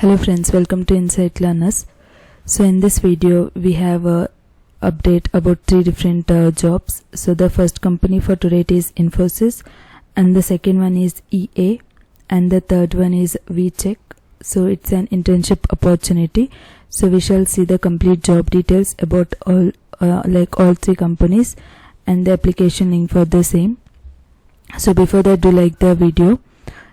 Hello friends, welcome to Insight Learners. So in this video we have a update about three different jobs. So the first company for today is Infosys, and the second one is EA, and the third one is Vcheck. So it's an internship opportunity. So we shall see the complete job details about all three companies and the application link for the same. So before that, do like the video.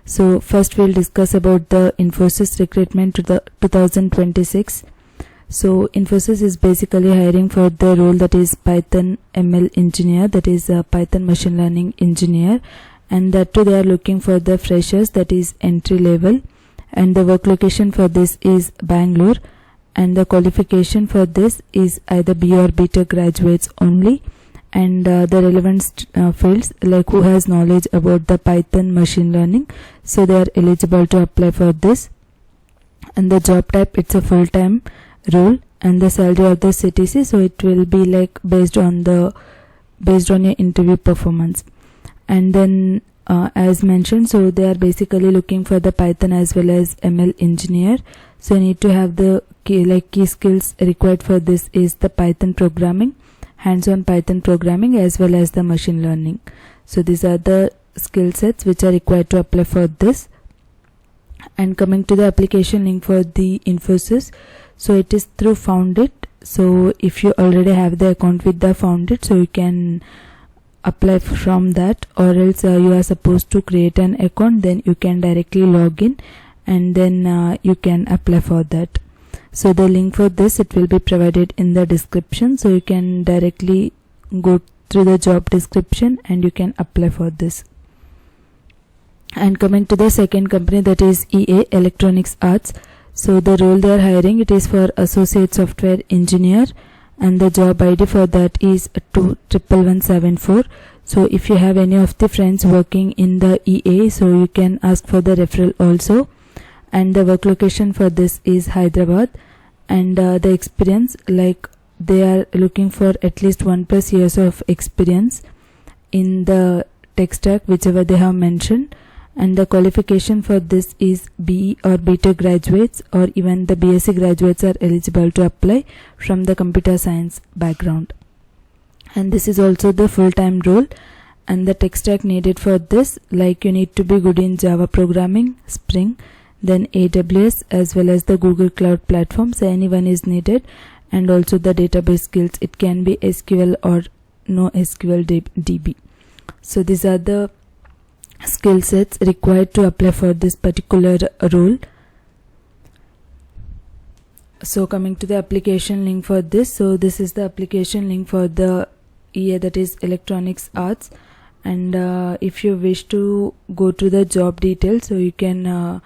So first we'll discuss about the Infosys Recruitment to the 2026. So Infosys is basically hiring for the role that is Python ML engineer, that is a Python machine learning engineer, and that too they are looking for the freshers, that is entry level, and the work location for this is Bangalore, and the qualification for this is either B or B.Tech graduates only, and the relevant fields like who has knowledge about the Python machine learning, so they are eligible to apply for this. And the job type, it's a full-time role, and the salary of the CTC, so it will be like based on your interview performance. And then as mentioned, so they are basically looking for the Python as well as ML engineer. So you need to have the key skills required for this is the Python programming, hands-on Python programming, as well as the machine learning. So these are the skill sets which are required to apply for this. And coming to the application link for the Infosys, so it is through Foundit. So if you already have the account with the Foundit, so you can apply from that, or else you are supposed to create an account, then you can directly log in and then you can apply for that. So the link for this, it will be provided in the description, so you can directly go through the job description and you can apply for this. And coming to the second company, that is EA, Electronics Arts. So the role they are hiring, it is for associate software engineer, and the job ID for that is 211174. So if you have any of the friends working in the EA, so you can ask for the referral also. And the work location for this is Hyderabad, and the experience, like they are looking for at least 1+ years of experience in the tech stack whichever they have mentioned, and the qualification for this is BE or B.Tech graduates, or even the BSc graduates are eligible to apply from the computer science background. And this is also the full-time role, and the tech stack needed for this, like you need to be good in Java programming, Spring, then AWS, as well as the Google Cloud Platform, so anyone is needed, and also the database skills, it can be SQL or no SQL DB. So these are the skill sets required to apply for this particular role. So coming to the application link for this, so this is the application link for the EA, that is Electronics Arts. And if you wish to go to the job details, so you can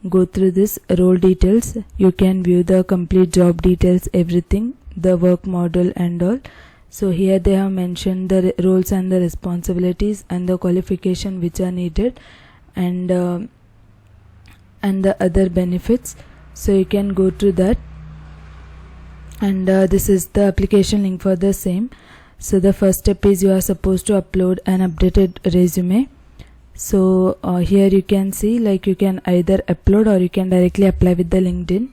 go through this role details, you can view the complete job details, everything, the work model and all. So here they have mentioned the roles and the responsibilities and the qualification which are needed, and the other benefits, so you can go through that. And this is the application link for the same. So the first step is you are supposed to upload an updated resume. So here you can see, like you can either upload or you can directly apply with the LinkedIn.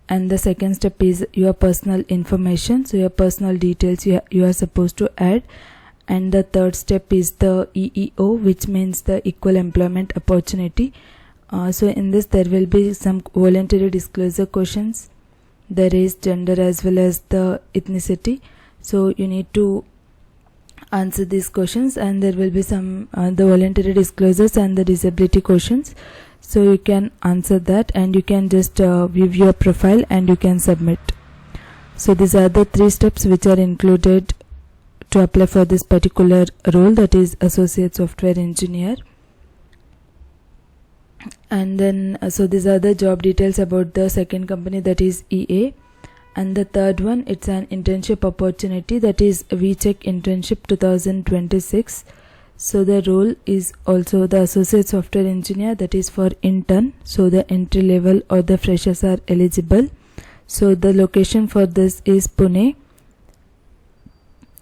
And the second step is your personal information, so your personal details you are supposed to add. And the third step is the EEO, which means the Equal Employment Opportunity. So in this there will be some voluntary disclosure questions, the race, gender, as well as the ethnicity. So you need to answer these questions, and there will be some the voluntary disclosures and the disability questions, so you can answer that, and you can just view your profile and you can submit. So these are the three steps which are included to apply for this particular role, that is associate software engineer. And then so these are the job details about the second company, that is EA. And the third one, it's an internship opportunity, that is Vcheck Internship 2026. So the role is also the associate software engineer, that is for intern, so the entry level or the freshers are eligible. So the location for this is Pune,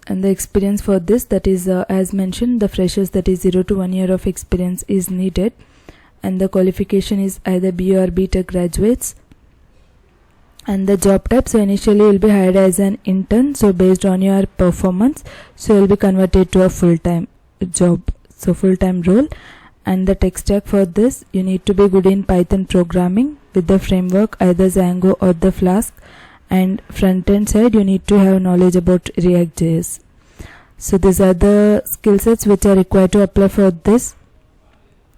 and the experience for this, that is as mentioned, the freshers, that is 0 to 1 year of experience is needed, and the qualification is either B or B.Tech graduates, And the job type, so initially you will be hired as an intern, so based on your performance, so you will be converted to a full-time job, so full-time role. And the tech stack for this, you need to be good in Python programming with the framework either Django or the Flask, and front-end side you need to have knowledge about React.js. So these are the skill sets which are required to apply for this,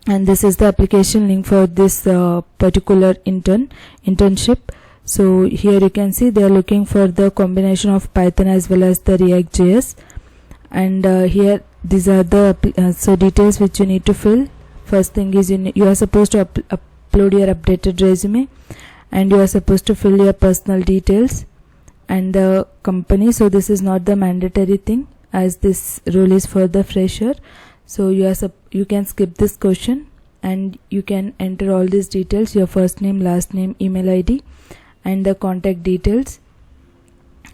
and this is the application link for this particular internship. So here you can see they are looking for the combination of Python as well as the React.js, and here these are the so details which you need to fill. First thing is you are supposed to upload your updated resume, and you are supposed to fill your personal details and the company. So this is not the mandatory thing, as this role is for the fresher, so you can skip this question and you can enter all these details, your first name, last name, email ID and the contact details.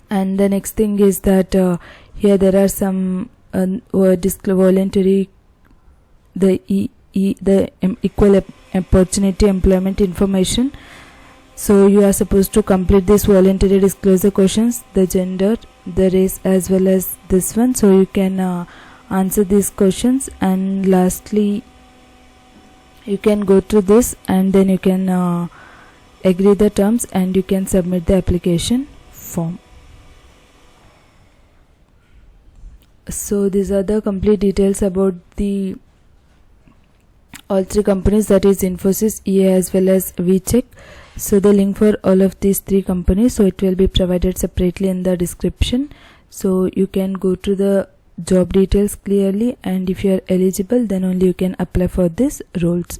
And the next thing is that here there are some voluntary the equal opportunity employment information. So you are supposed to complete this voluntary disclosure questions, the gender, the race as well as this one, so you can answer these questions. And lastly you can go through this and then you can agree the terms and you can submit the application form. So these are the complete details about the all three companies, that is Infosys, EA as well as Vcheck. So the link for all of these three companies, so it will be provided separately in the description, so you can go to the job details clearly, and if you are eligible then only you can apply for these roles.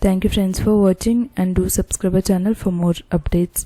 Thank you friends for watching, and do subscribe our channel for more updates.